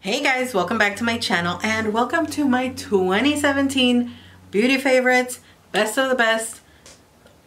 Hey guys, welcome back to my channel and welcome to my 2017 beauty favorites, best of the best,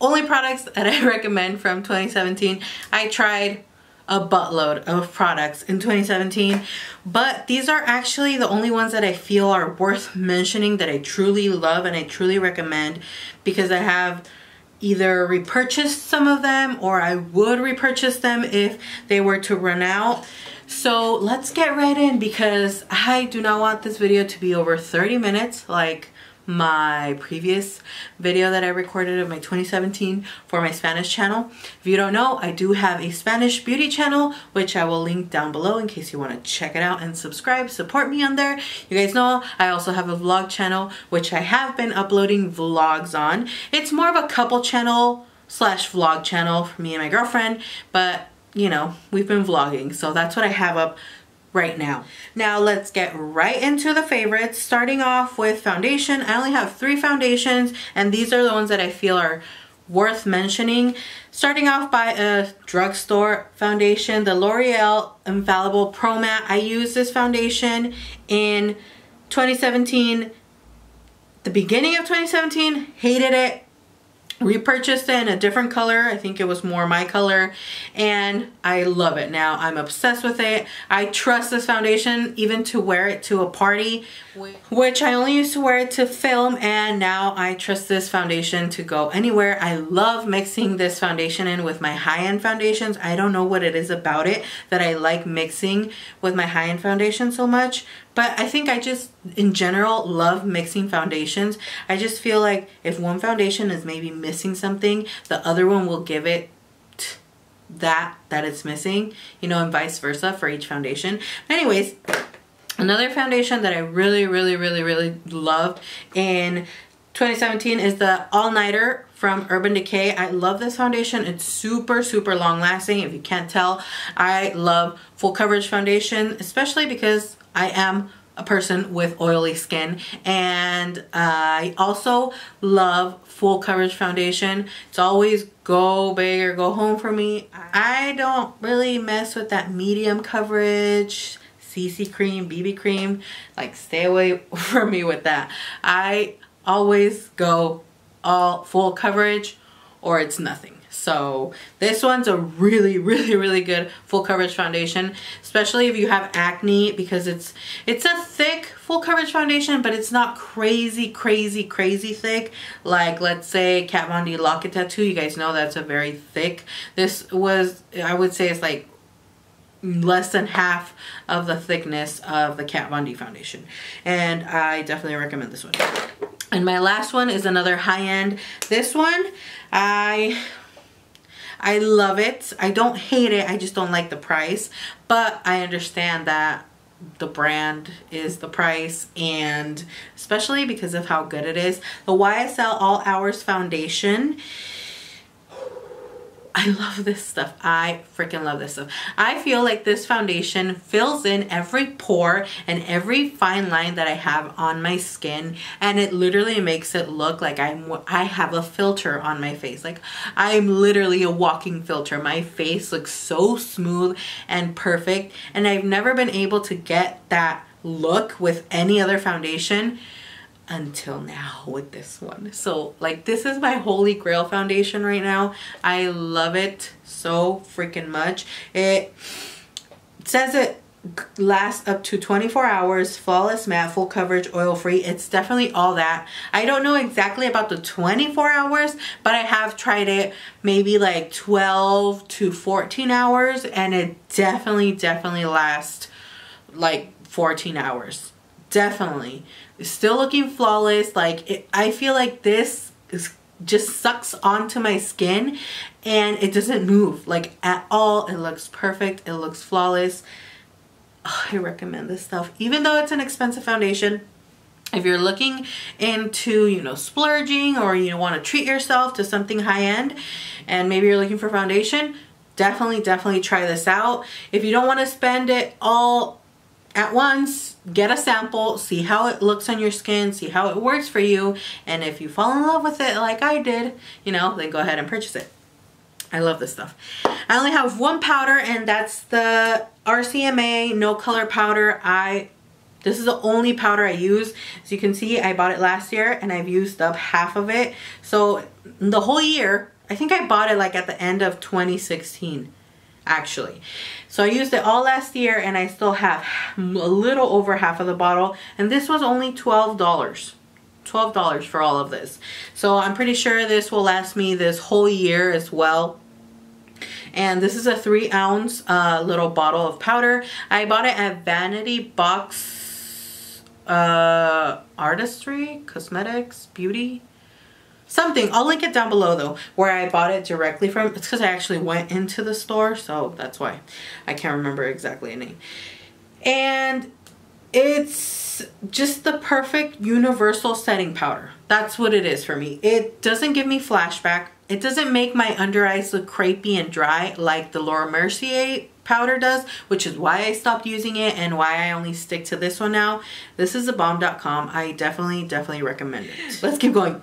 only products that I recommend from 2017. I tried a buttload of products in 2017, but these are actually the only ones that I feel are worth mentioning, that I truly love and I truly recommend, because I have either repurchased some of them or I would repurchase them if they were to run out. So let's get right in, because I do not want this video to be over 30 minutes like my previous video that I recorded of my 2017 for my Spanish channel. If you don't know, I do have a Spanish beauty channel, which I will link down below in case you want to check it out and subscribe, support me on there. You guys know I also have a vlog channel, which I have been uploading vlogs on. It's more of a couple channel slash vlog channel for me and my girlfriend, but you know, we've been vlogging, so that's what I have up right now. Now let's get right into the favorites, starting off with foundation. I only have 3 foundations, and these are the ones that I feel are worth mentioning. Starting off by a drugstore foundation, the L'Oreal Infallible Pro Matte. I used this foundation in 2017, the beginning of 2017, hated it. Repurchased it in a different color. I think it was more my color, and I love it now. I'm obsessed with it. I trust this foundation even to wear it to a party, which I only used to wear it to film, and now I trust this foundation to go anywhere. I love mixing this foundation in with my high-end foundations. I don't know what it is about it that I like mixing with my high-end foundation so much, but I think I just, in general, love mixing foundations. I just feel like if one foundation is maybe missing something, the other one will give it that it's missing, you know, and vice versa for each foundation. Anyways, another foundation that I really loved in 2017 is the All Nighter from Urban Decay. I love this foundation. It's super long lasting. If you can't tell, I love full coverage foundation, especially because I am a person with oily skin, and I also love full coverage foundation. It's always go big or go home for me. I don't really mess with that medium coverage, CC cream, BB cream. Like, stay away from me with that. I always go all full coverage or it's nothing. So this one's a really good full coverage foundation, especially if you have acne, because it's a thick full coverage foundation, but it's not crazy thick. Like, let's say Kat Von D Lock It Tattoo. You guys know that's a very thick. This was, I would say, it's like less than half of the thickness of the Kat Von D foundation, and I definitely recommend this one. And my last one is another high-end. This one, I love it. I don't hate it. I just don't like the price. But I understand that the brand is the price, and especially because of how good it is. The YSL All Hours Foundation. I love this stuff. I freaking love this stuff. I feel like this foundation fills in every pore and every fine line that I have on my skin, and it literally makes it look like I have a filter on my face. Like, I'm literally a walking filter. My face looks so smooth and perfect, and I've never been able to get that look with any other foundation until now with this one. So, like, this is my holy grail foundation right now. I love it so freaking much. It says it lasts up to 24 hours, flawless matte, full coverage, oil free. It's definitely all that. I don't know exactly about the 24 hours, but I have tried it maybe like 12 to 14 hours, and it definitely lasts like 14 hours. Definitely. Still looking flawless. Like, I feel like this just sucks onto my skin and it doesn't move like at all. It looks perfect. It looks flawless. Oh, I recommend this stuff, even though it's an expensive foundation. If you're looking into, you know, splurging, or you want to treat yourself to something high-end and maybe you're looking for foundation, definitely try this out. If you don't want to spend it all at once, get a sample, see how it looks on your skin, see how it works for you, and if you fall in love with it like I did, you know, then go ahead and purchase it. I love this stuff. I only have one powder, and that's the RCMA No Color Powder. This is the only powder I use. As you can see, I bought it last year and I've used up half of it. So the whole year, I think I bought it like at the end of 2016, actually. So I used it all last year and I still have a little over half of the bottle. And this was only $12. $12 for all of this. So I'm pretty sure this will last me this whole year as well. And this is a 3-ounce little bottle of powder. I bought it at Vanity Box Artistry, Cosmetics, Beauty, something. I'll link it down below though, where I bought it directly from. It's because I actually went into the store, so that's why I can't remember exactly a name. And it's just the perfect universal setting powder. That's what it is for me. It doesn't give me flashback. It doesn't make my under eyes look crepey and dry like the Laura Mercier powder does, which is why I stopped using it and why I only stick to this one now. This is thebomb.com. I definitely recommend it. Let's keep going.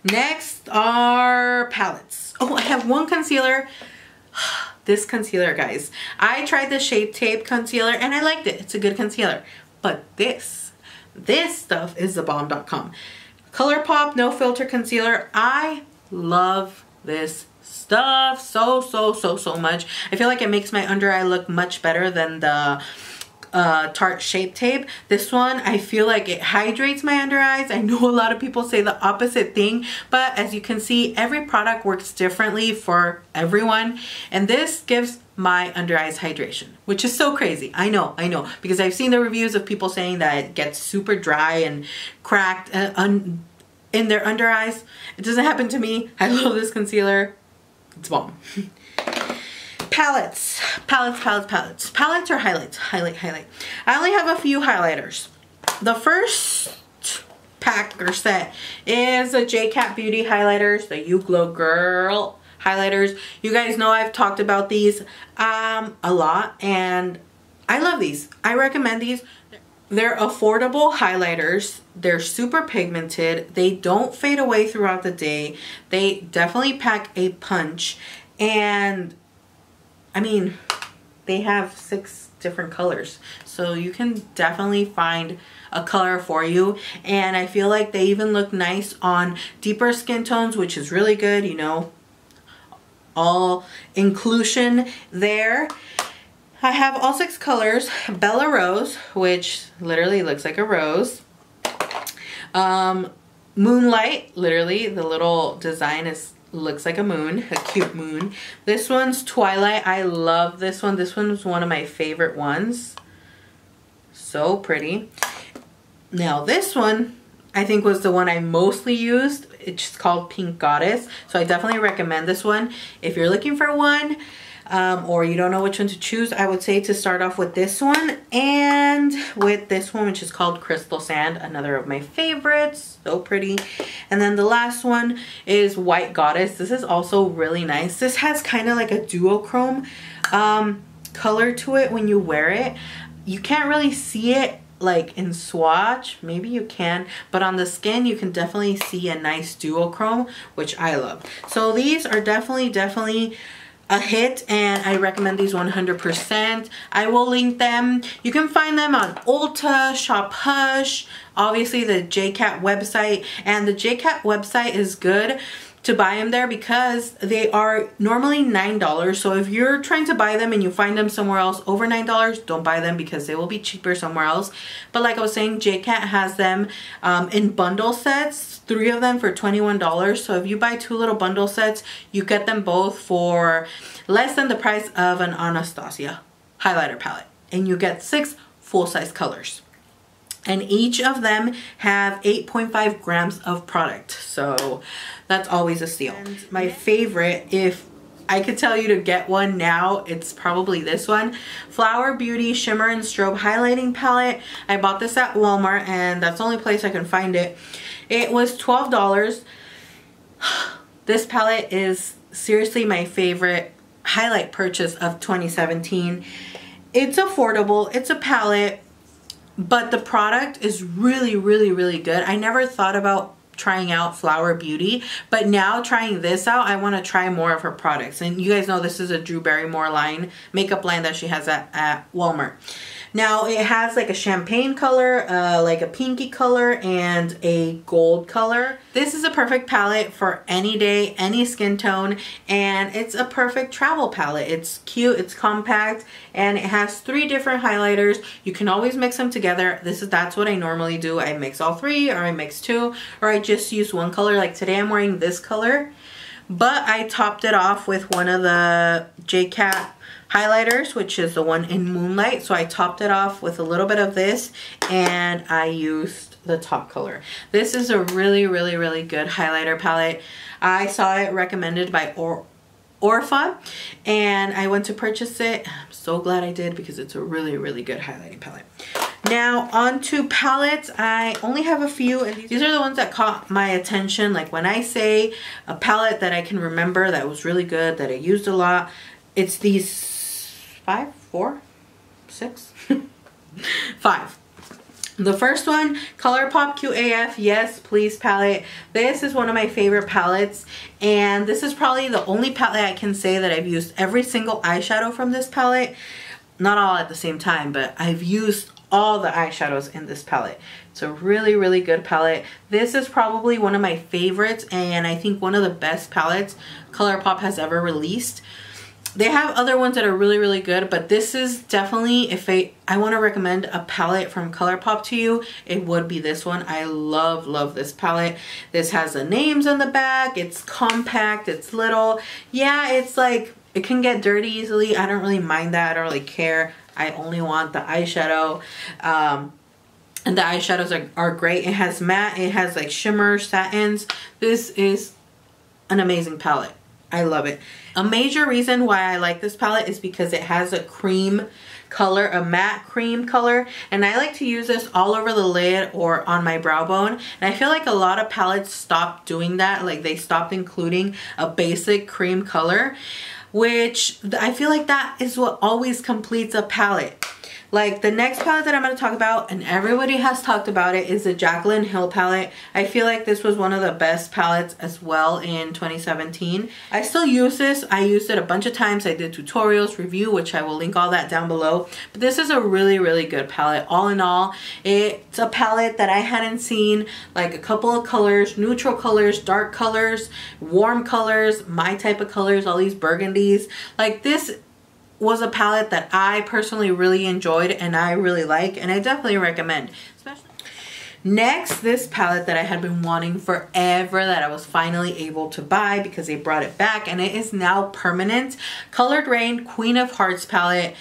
Next are palettes. Oh, I have one concealer. This concealer, guys. I tried the Shape Tape concealer and I liked it. It's a good concealer. But this stuff is thebomb.com. Colourpop No Filter Concealer. I love this stuff so much. I feel like it makes my under eye look much better than the Tarte Shape Tape. This one, I feel like it hydrates my under eyes. I know a lot of people say the opposite thing, but as you can see, every product works differently for everyone, and this gives my under eyes hydration, which is so crazy. I know, because I've seen the reviews of people saying that it gets super dry and cracked in their under eyes. It doesn't happen to me. I love this concealer. It's bomb. Palettes or highlights? Highlight. I only have a few highlighters. The first pack or set is the JCat Beauty highlighters, the You Glow Girl highlighters. You guys know I've talked about these a lot, and I love these. I recommend these. They're affordable highlighters. They're super pigmented. They don't fade away throughout the day. They definitely pack a punch. And I mean, they have 6 different colors. So you can definitely find a color for you. And I feel like they even look nice on deeper skin tones, which is really good, you know. All inclusion there. I have all 6 colors. Bella Rose, which literally looks like a rose. Moonlight, literally the little design looks like a moon, a cute moon. This one's Twilight. I love this one. This one's one of my favorite ones. So pretty. Now this one, I think, was the one I mostly used. It's called Pink Goddess. So I definitely recommend this one. If you're looking for one, or you don't know which one to choose, I would say to start off with this one and with this one, which is called Crystal Sand, another of my favorites. So pretty. And then the last one is White Goddess. This is also really nice. This has kind of like a duochrome color to it when you wear it. You can't really see it like in swatch, maybe you can, but on the skin you can definitely see a nice duochrome, which I love. So these are definitely a hit, and I recommend these 100%. I will link them. You can find them on Ulta, Shop Hush, obviously the JCat website, and the JCat website is good to buy them there because they are normally $9. So if you're trying to buy them and you find them somewhere else over $9, don't buy them because they will be cheaper somewhere else. But like I was saying, JCat has them in bundle sets, 3 of them for $21. So if you buy 2 little bundle sets, you get them both for less than the price of an Anastasia highlighter palette, and you get 6 full-size colors. And each of them have 8.5 grams of product. So that's always a steal. And my favorite, if I could tell you to get one now, it's probably this one. Flower Beauty Shimmer and Strobe Highlighting Palette. I bought this at Walmart, and that's the only place I can find it. It was $12. This palette is seriously my favorite highlight purchase of 2017. It's affordable. It's a palette, but the product is really good. I never thought about trying out Flower Beauty, but now trying this out, I want to try more of her products. And you guys know this is a Drew Barrymore line, makeup line that she has at Walmart. Now it has like a champagne color, like a pinky color, and a gold color. This is a perfect palette for any day, any skin tone, and it's a perfect travel palette. It's cute, it's compact, and it has 3 different highlighters. You can always mix them together. That's what I normally do. I mix all 3, or I mix 2, or I just use one color. Like today I'm wearing this color, but I topped it off with one of the JCat highlighters, which is the one in Moonlight. So I topped it off with a little bit of this, and I used the top color. This is a really, really, really good highlighter palette. I saw it recommended by Orpha, and I went to purchase it. I'm so glad I did, because it's a really, really good highlighting palette. Now on to palettes. I only have a few, and these are the ones that caught my attention. Like when I say a palette that I can remember that was really good, that I used a lot, it's these 5, 4, 6, 5. The first one, Colourpop QAF Yes Please palette. This is one of my favorite palettes, and this is probably the only palette I can say that I've used every single eyeshadow from this palette. Not all at the same time, but I've used all the eyeshadows in this palette. It's a really, really good palette. This is probably one of my favorites, and I think one of the best palettes Colourpop has ever released. They have other ones that are really, really good, but this is definitely, if I want to recommend a palette from Colourpop to you, it would be this one. I love, love this palette. This has the names on the back. It's compact. It's little. Yeah, it's like, it can get dirty easily. I don't really mind that. I don't really care. I only want the eyeshadow. And the eyeshadows are great. It has matte. It has like shimmer, satins. This is an amazing palette. I love it. A major reason why I like this palette is because it has a cream color, a matte cream color, and I like to use this all over the lid or on my brow bone. And I feel like a lot of palettes stopped doing that. Like they stopped including a basic cream color, which I feel like that is what always completes a palette. Like the next palette that I'm going to talk about, and everybody has talked about it, is the Jaclyn Hill palette. I feel like this was one of the best palettes as well in 2017. I still use this. I used it a bunch of times. I did tutorials, review, which I will link all that down below. But this is a really, really good palette. All in all, it's a palette that I hadn't seen. Like a couple of colors, neutral colors, dark colors, warm colors, my type of colors, all these burgundies. Like this was a palette that I personally really enjoyed and I really like, and I definitely recommend. Next, this palette that I had been wanting forever, that I was finally able to buy because they brought it back, and it is now permanent. Colored Rain Queen of Hearts palette.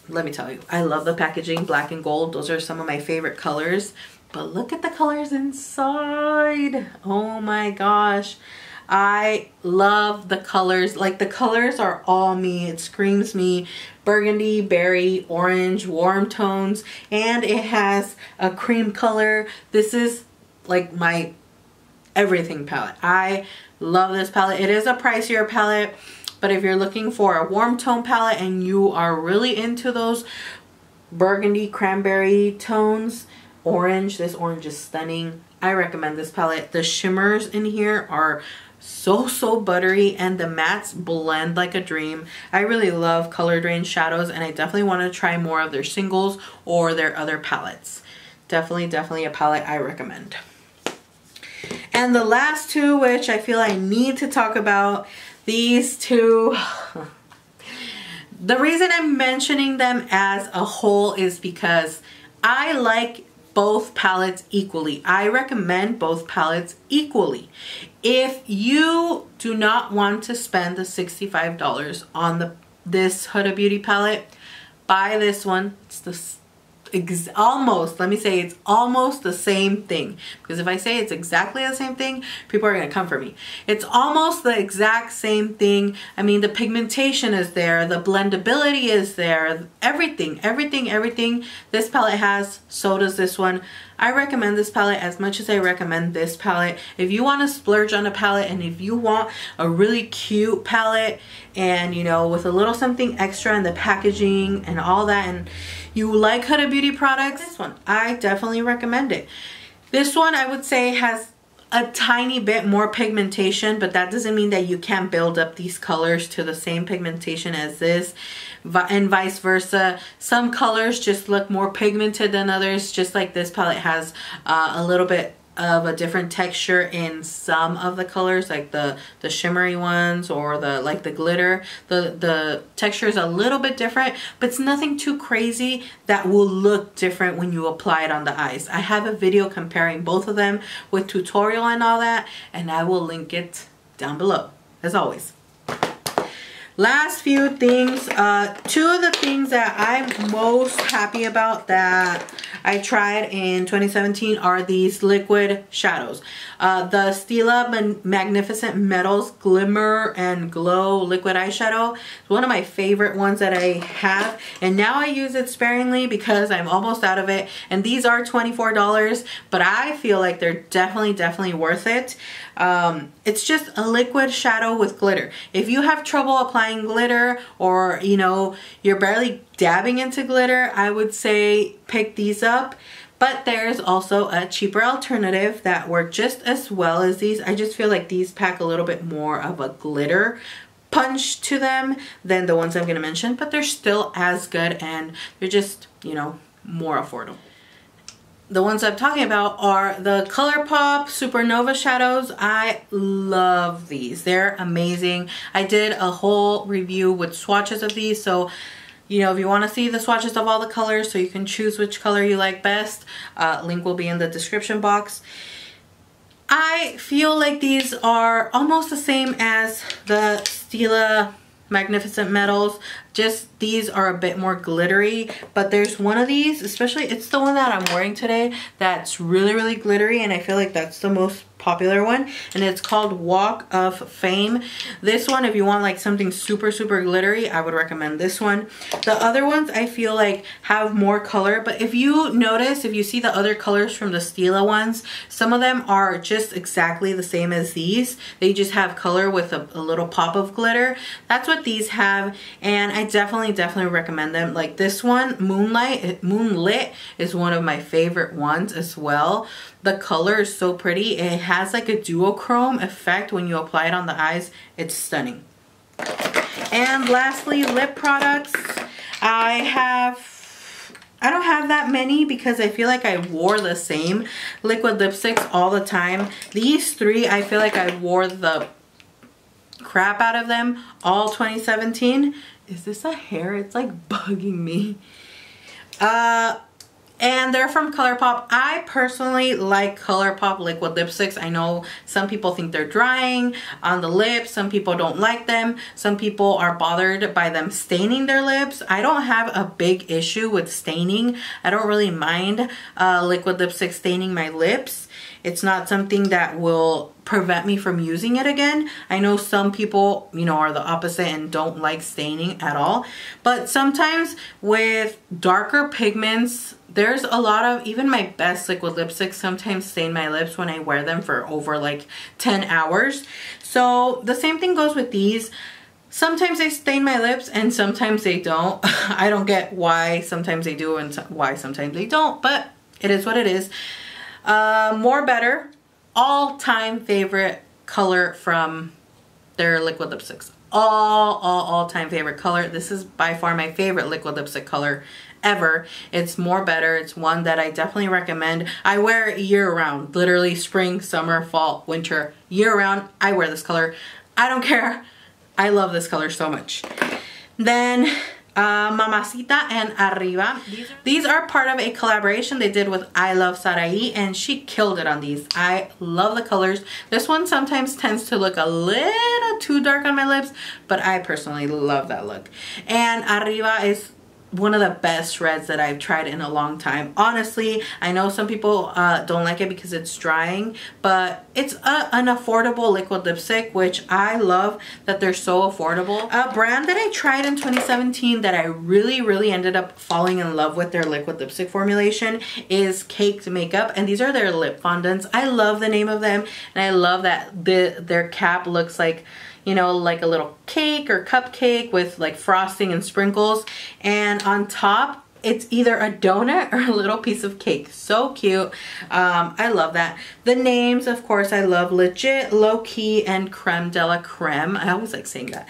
Let me tell you, I love the packaging, black and gold. Those are some of my favorite colors. But look at the colors inside. Oh my gosh. I love the colors. Like the colors are all me. It screams me. Burgundy, berry, orange, warm tones, and it has a cream color. This is like my everything palette. I love this palette. It is a pricier palette, but if you're looking for a warm tone palette and you are really into those burgundy, cranberry tones, orange, this orange is stunning. I recommend this palette. The shimmers in here are so buttery, and the mattes blend like a dream. I really love Colored Rain shadows, and I definitely want to try more of their singles or their other palettes. Definitely a palette I recommend. And the last two, which I feel I need to talk about, these two. The reason I'm mentioning them as a whole is because I like both palettes equally. I recommend both palettes equally. If you do not want to spend the $65 on this Huda Beauty palette, buy this one. It's almost, let me say, it's almost the same thing, because if I say it's exactly the same thing, people are going to come for me. It's almost the exact same thing. I mean, the pigmentation is there, the blendability is there, everything this palette has, so does this one. I recommend this palette as much as I recommend this palette. If you want to splurge on a palette, and if you want a really cute palette, and you know, with a little something extra in the packaging and all that, and you like Huda Beauty products, this one, I definitely recommend it. This one, I would say, has a tiny bit more pigmentation, but that doesn't mean that you can't build up these colors to the same pigmentation as this, and vice versa. Some colors just look more pigmented than others, just like this palette has a little bit of a different texture in some of the colors, like the shimmery ones or the glitter. The texture is a little bit different, but it's nothing too crazy that will look different when you apply it on the eyes. I have a video comparing both of them with tutorial and all that, and I will link it down below as always. Last few things, two of the things that I'm most happy about that I tried in 2017 are these liquid shadows. The Stila Magnificent Metals Glimmer and Glow Liquid Eyeshadow is one of my favorite ones that I have, and now I use it sparingly because I'm almost out of it, and these are $24, but I feel like they're definitely worth it. It's just a liquid shadow with glitter. If you have trouble applying glitter, or you know, you're barely dabbing into glitter, I would say pick these up. But there's also a cheaper alternative that work just as well as these. I just feel like these pack a little bit more of a glitter punch to them than the ones I'm going to mention, but they're still as good, and they're just, you know, more affordable. The ones I'm talking about are the Colourpop Supernova shadows. I love these. They're amazing. I did a whole review with swatches of these, so you know, if you want to see the swatches of all the colors so you can choose which color you like best, link will be in the description box. I feel like these are almost the same as the Stila Magnificent Metals, just these are a bit more glittery. But there's one of these, especially, it's the one that I'm wearing today, that's really glittery, and I feel like that's the most popular one, and it's called Walk of Fame. This one, if you want like something super glittery, I would recommend this one. The other ones I feel like have more color, but if you notice, if you see the other colors from the Stila ones, some of them are just exactly the same as these. They just have color with a little pop of glitter. That's what these have, and I definitely recommend them. Like this one, Moonlit, is one of my favorite ones as well. The color is so pretty. It has like a duochrome effect when you apply it on the eyes. It's stunning. And lastly, lip products. I don't have that many because I feel like I wore the same liquid lipsticks all the time. These three, I feel like I wore the crap out of them all 2017. Is this a hair? It's like bugging me. And they're from Colourpop. I personally like Colourpop liquid lipsticks. I know some people think they're drying on the lips. Some people don't like them. Some people are bothered by them staining their lips. I don't have a big issue with staining. I don't really mind liquid lipstick staining my lips. It's not something that will prevent me from using it again. I know some people, you know, are the opposite and don't like staining at all. But sometimes with darker pigments, there's a lot of, even my best liquid lipsticks sometimes stain my lips when I wear them for over like 10 hours. So the same thing goes with these. Sometimes they stain my lips and sometimes they don't. I don't get why sometimes they do and why sometimes they don't, but it is what it is. More Better, all-time favorite color from their liquid lipsticks. All-time favorite color. This is by far my favorite liquid lipstick color ever. It's More Better. It's one that I definitely recommend. I wear it year-round. Literally spring, summer, fall, winter, year-round. I wear this color. I don't care. I love this color so much. Then Mamacita and Arriba. These are part of a collaboration they did with I Love Sarai, and she killed it on these. I love the colors. This one sometimes tends to look a little too dark on my lips, but I personally love that look. And Arriba is one of the best reds that I've tried in a long time. Honestly, I know some people don't like it because it's drying, but it's an affordable liquid lipstick, which I love that they're so affordable. A brand that I tried in 2017 that I really ended up falling in love with their liquid lipstick formulation is Caked Makeup, and these are their lip fondants. I love the name of them, and I love that their cap looks like, you know, like a little cake or cupcake with like frosting and sprinkles. And on top, it's either a donut or a little piece of cake. So cute. I love that. The names, of course, I love Legit, Low Key, and Creme de la Creme. I always like saying that.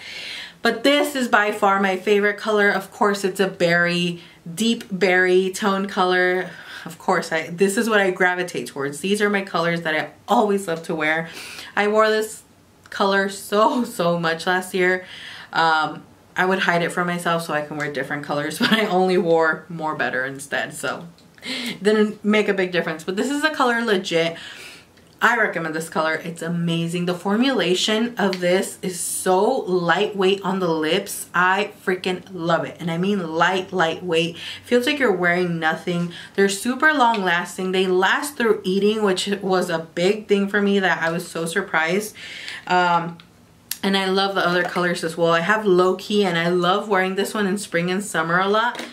But this is by far my favorite color. Of course, it's a berry, deep berry tone color. Of course, this is what I gravitate towards. These are my colors that I always love to wear. I wore this color so much last year. I would hide it from myself so I can wear different colors, but I only wore More Better instead, so it didn't make a big difference. But this is the color Legit. I recommend this color. It's amazing. The formulation of this is so lightweight on the lips. I freaking love it. And I mean lightweight. Feels like you're wearing nothing. They're super long lasting. They last through eating, which was a big thing for me that I was so surprised. And I love the other colors as well. I have Low Key, and I love wearing this one in spring and summer a lot.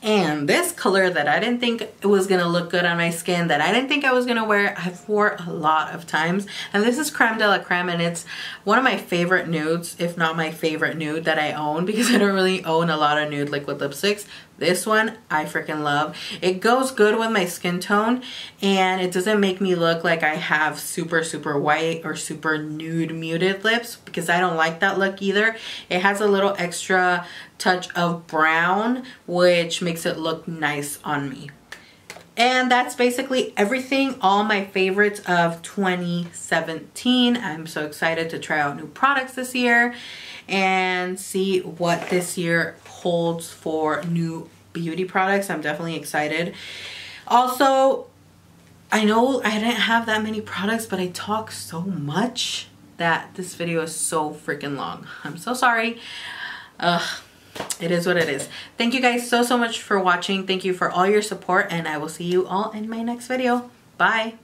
And this color that I didn't think it was gonna look good on my skin, that I didn't think I was gonna wear, I've wore a lot of times. And this is Creme de la Creme, and it's one of my favorite nudes, if not my favorite nude that I own, because I don't really own a lot of nude liquid lipsticks. This one I freaking love. It goes good with my skin tone, and it doesn't make me look like I have super white or super nude muted lips, because I don't like that look either. It has a little extra touch of brown, which makes it look nice on me. And that's basically everything, all my favorites of 2017. I'm so excited to try out new products this year and see what this year holds for new beauty products. I'm definitely excited. Also, I know I didn't have that many products, but I talk so much that this video is so freaking long. I'm so sorry. It is what it is. Thank you guys so much for watching. Thank you for all your support, and I will see you all in my next video. Bye.